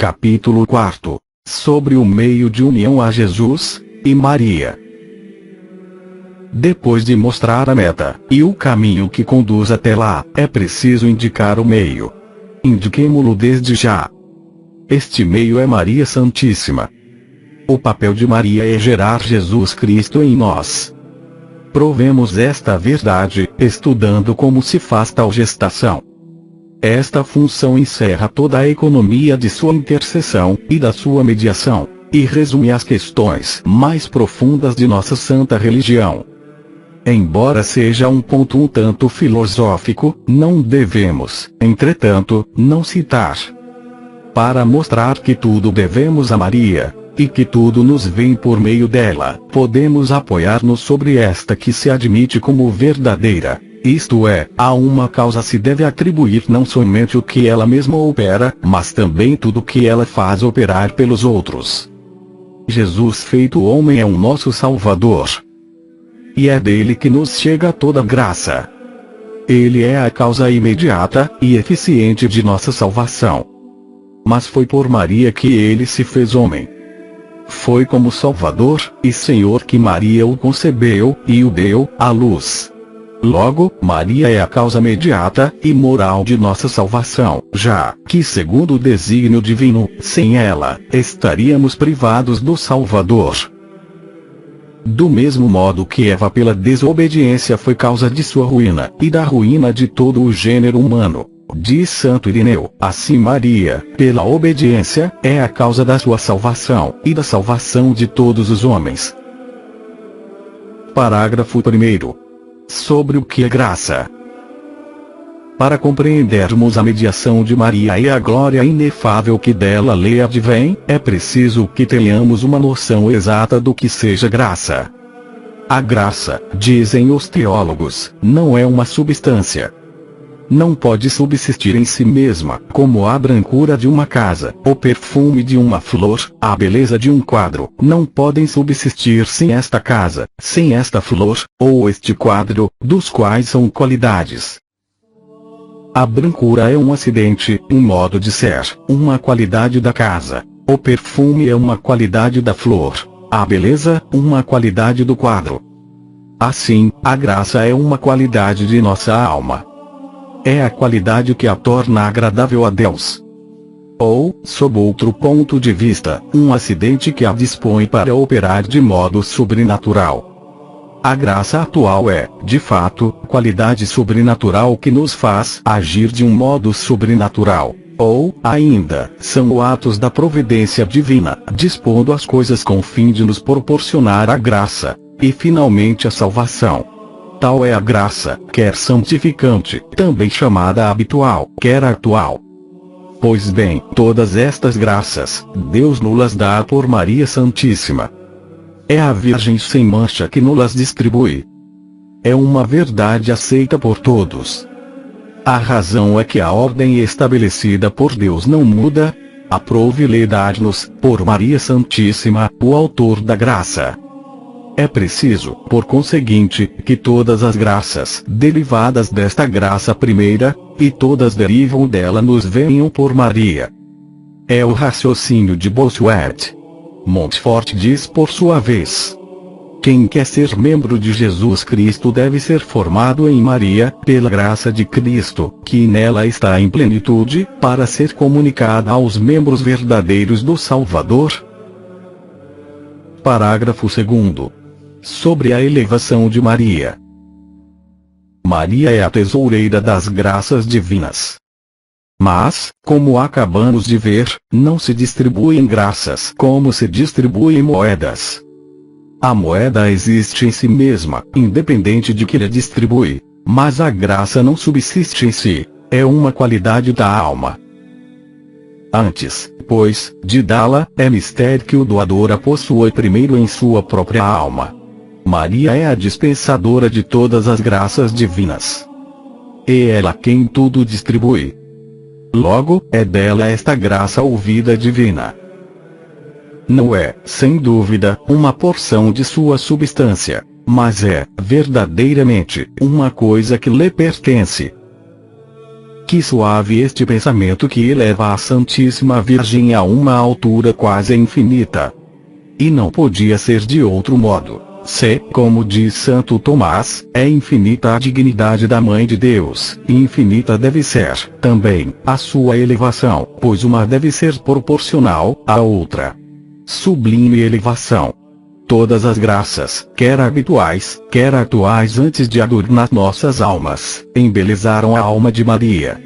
Capítulo 4. Sobre o meio de união a Jesus e Maria. Depois de mostrar a meta e o caminho que conduz até lá, é preciso indicar o meio. Indiquemo-lo desde já. Este meio é Maria Santíssima. O papel de Maria é gerar Jesus Cristo em nós. Provemos esta verdade, estudando como se faz tal gestação. Esta função encerra toda a economia de sua intercessão, e da sua mediação, e resume as questões mais profundas de nossa santa religião. Embora seja um ponto um tanto filosófico, não devemos, entretanto, não citar. Para mostrar que tudo devemos a Maria, e que tudo nos vem por meio dela, podemos apoiar-nos sobre esta que se admite como verdadeira. Isto é, a uma causa se deve atribuir não somente o que ela mesma opera, mas também tudo o que ela faz operar pelos outros. Jesus feito homem é o nosso Salvador. E é dele que nos chega toda graça. Ele é a causa imediata e eficiente de nossa salvação. Mas foi por Maria que ele se fez homem. Foi como Salvador e Senhor que Maria o concebeu e o deu à luz. Logo, Maria é a causa imediata e moral de nossa salvação, já que, segundo o desígnio divino, sem ela, estaríamos privados do Salvador. Do mesmo modo que Eva pela desobediência foi causa de sua ruína, e da ruína de todo o gênero humano, diz Santo Irineu, assim Maria, pela obediência, é a causa da sua salvação, e da salvação de todos os homens. Parágrafo 1º. Sobre o que é graça. Para compreendermos a mediação de Maria e a glória inefável que dela lhe advém, é preciso que tenhamos uma noção exata do que seja graça. A graça, dizem os teólogos, não é uma substância. Não pode subsistir em si mesma, como a brancura de uma casa, o perfume de uma flor, a beleza de um quadro, não podem subsistir sem esta casa, sem esta flor, ou este quadro, dos quais são qualidades. A brancura é um acidente, um modo de ser, uma qualidade da casa. O perfume é uma qualidade da flor. A beleza, uma qualidade do quadro. Assim, a graça é uma qualidade de nossa alma. É a qualidade que a torna agradável a Deus. Ou, sob outro ponto de vista, um acidente que a dispõe para operar de modo sobrenatural. A graça atual é, de fato, qualidade sobrenatural que nos faz agir de um modo sobrenatural. Ou, ainda, são atos da providência divina, dispondo as coisas com o fim de nos proporcionar a graça, e finalmente a salvação. Tal é a graça, quer santificante, também chamada habitual, quer atual. Pois bem, todas estas graças, Deus nos dá por Maria Santíssima. É a Virgem sem mancha que nos distribui. É uma verdade aceita por todos. A razão é que a ordem estabelecida por Deus não muda. Aprove-lhe dar-nos, por Maria Santíssima, o autor da graça. É preciso, por conseguinte, que todas as graças derivadas desta graça primeira, e todas derivam dela, nos venham por Maria. É o raciocínio de Bossuet. Montfort diz por sua vez: quem quer ser membro de Jesus Cristo deve ser formado em Maria, pela graça de Cristo, que nela está em plenitude, para ser comunicada aos membros verdadeiros do Salvador. Parágrafo 2º. Sobre a elevação de Maria. Maria é a tesoureira das graças divinas. Mas, como acabamos de ver, não se distribuem graças como se distribuem moedas. A moeda existe em si mesma, independente de que lhe distribui, mas a graça não subsiste em si, é uma qualidade da alma. Antes, pois, de dá-la, é mistério que o doador a possua primeiro em sua própria alma. Maria é a dispensadora de todas as graças divinas. É ela quem tudo distribui. Logo, é dela esta graça ou vida divina. Não é, sem dúvida, uma porção de sua substância, mas é, verdadeiramente, uma coisa que lhe pertence. Que suave este pensamento que eleva a Santíssima Virgem a uma altura quase infinita. E não podia ser de outro modo, se, como diz Santo Tomás, é infinita a dignidade da Mãe de Deus, e infinita deve ser, também, a sua elevação, pois uma deve ser proporcional à outra. Sublime elevação! Todas as graças, quer habituais, quer atuais antes de adornar nossas almas, embelezaram a alma de Maria.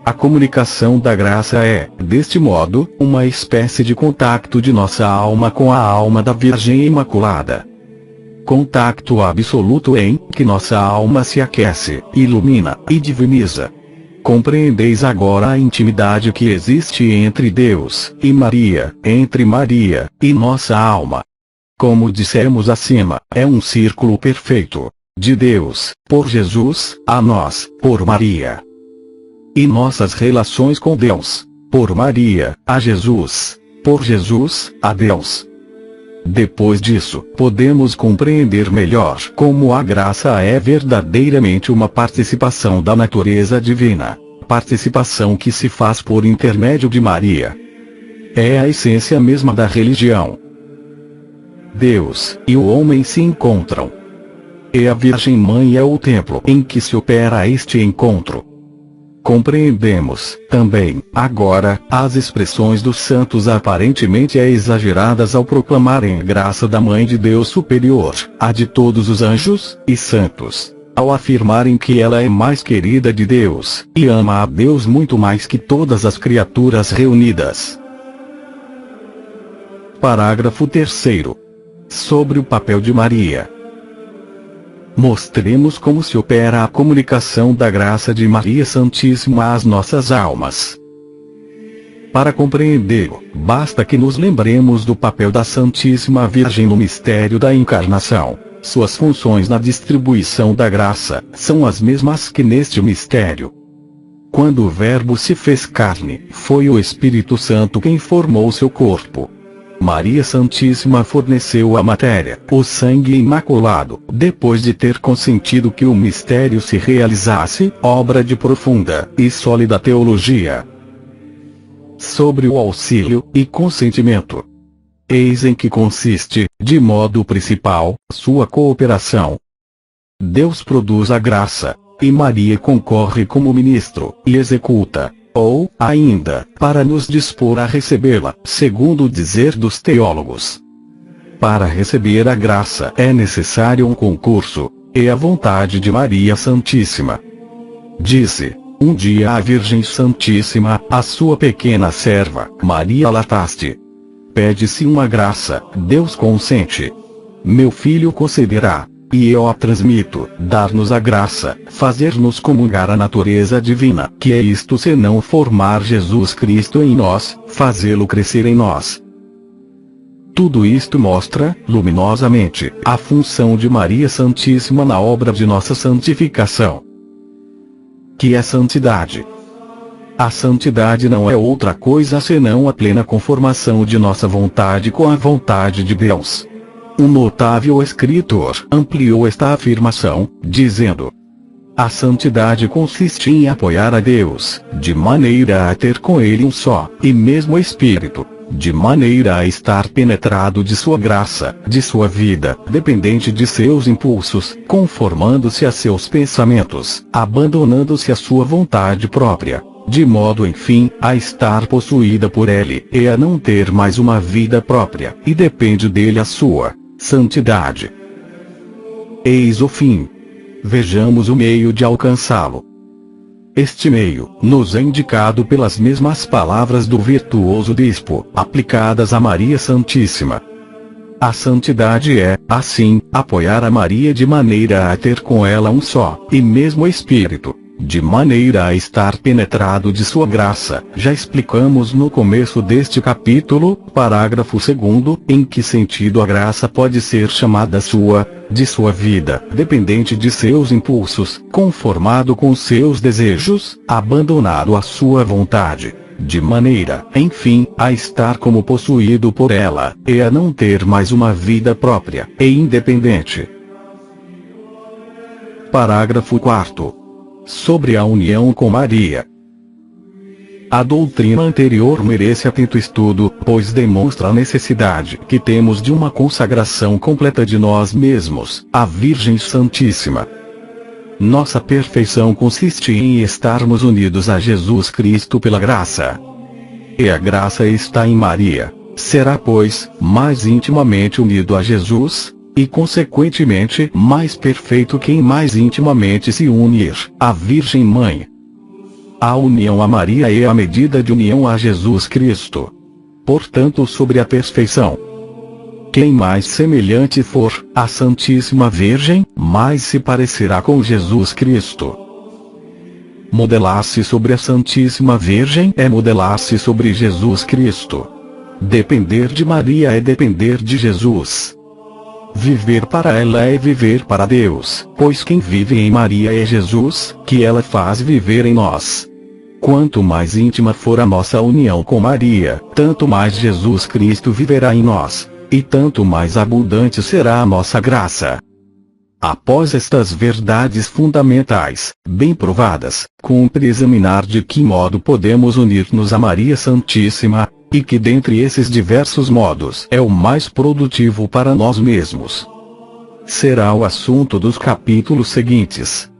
A comunicação da graça é, deste modo, uma espécie de contato de nossa alma com a alma da Virgem Imaculada. Contacto absoluto em que nossa alma se aquece, ilumina e diviniza. Compreendeis agora a intimidade que existe entre Deus e Maria, entre Maria e nossa alma. Como dissemos acima, é um círculo perfeito, de Deus, por Jesus, a nós, por Maria. E nossas relações com Deus, por Maria, a Jesus, por Jesus, a Deus. Depois disso, podemos compreender melhor como a graça é verdadeiramente uma participação da natureza divina, participação que se faz por intermédio de Maria. É a essência mesma da religião. Deus e o homem se encontram. E a Virgem Mãe é o templo em que se opera este encontro. Compreendemos, também, agora, as expressões dos santos aparentemente exageradas ao proclamarem a graça da Mãe de Deus superior à de todos os anjos e santos, ao afirmarem que ela é mais querida de Deus, e ama a Deus muito mais que todas as criaturas reunidas. Parágrafo 3º. Sobre o papel de Maria. Mostremos como se opera a comunicação da graça de Maria Santíssima às nossas almas. Para compreendê-lo, basta que nos lembremos do papel da Santíssima Virgem no mistério da encarnação. Suas funções na distribuição da graça são as mesmas que neste mistério. Quando o Verbo se fez carne, foi o Espírito Santo quem formou seu corpo. Maria Santíssima forneceu a matéria, o sangue imaculado, depois de ter consentido que o mistério se realizasse, obra de profunda e sólida teologia. Sobre o auxílio e consentimento. Eis em que consiste, de modo principal, sua cooperação. Deus produz a graça, e Maria concorre como ministro, e executa. Ou, ainda, para nos dispor a recebê-la, segundo o dizer dos teólogos. Para receber a graça é necessário um concurso, e a vontade de Maria Santíssima. Disse, um dia a Virgem Santíssima, a sua pequena serva, Maria Lataste. Pede-se uma graça, Deus consente. Meu filho concederá. E eu a transmito, dar-nos a graça, fazer-nos comungar a natureza divina, que é isto senão formar Jesus Cristo em nós, fazê-lo crescer em nós. Tudo isto mostra, luminosamente, a função de Maria Santíssima na obra de nossa santificação. Que é santidade? A santidade não é outra coisa senão a plena conformação de nossa vontade com a vontade de Deus. Um notável escritor ampliou esta afirmação, dizendo: a santidade consiste em apoiar a Deus, de maneira a ter com Ele um só, e mesmo Espírito, de maneira a estar penetrado de sua graça, de sua vida, dependente de seus impulsos, conformando-se a seus pensamentos, abandonando-se à sua vontade própria, de modo enfim, a estar possuída por Ele, e a não ter mais uma vida própria, e depende dele a sua santidade. Eis o fim. Vejamos o meio de alcançá-lo. Este meio, nos é indicado pelas mesmas palavras do virtuoso bispo, aplicadas a Maria Santíssima. A santidade é, assim, apoiar a Maria de maneira a ter com ela um só, e mesmo Espírito, de maneira a estar penetrado de sua graça. Já explicamos no começo deste capítulo, parágrafo 2º, em que sentido a graça pode ser chamada sua, de sua vida, dependente de seus impulsos, conformado com seus desejos, abandonado à sua vontade, de maneira, enfim, a estar como possuído por ela, e a não ter mais uma vida própria e independente. Parágrafo 4º. Sobre a união com Maria. A doutrina anterior merece atento estudo, pois demonstra a necessidade que temos de uma consagração completa de nós mesmos, à Virgem Santíssima. Nossa perfeição consiste em estarmos unidos a Jesus Cristo pela graça. E a graça está em Maria. Será, pois, mais intimamente unido a Jesus, e consequentemente mais perfeito quem mais intimamente se unir à Virgem Mãe. A união a Maria é a medida de união a Jesus Cristo. Portanto, sobre a perfeição, quem mais semelhante for à Santíssima Virgem, mais se parecerá com Jesus Cristo. Modelar-se sobre a Santíssima Virgem é modelar-se sobre Jesus Cristo. Depender de Maria é depender de Jesus. Viver para ela é viver para Deus, pois quem vive em Maria é Jesus, que ela faz viver em nós. Quanto mais íntima for a nossa união com Maria, tanto mais Jesus Cristo viverá em nós, e tanto mais abundante será a nossa graça. Após estas verdades fundamentais, bem provadas, cumpre examinar de que modo podemos unir-nos a Maria Santíssima, e que dentre esses diversos modos é o mais produtivo para nós mesmos. Será o assunto dos capítulos seguintes.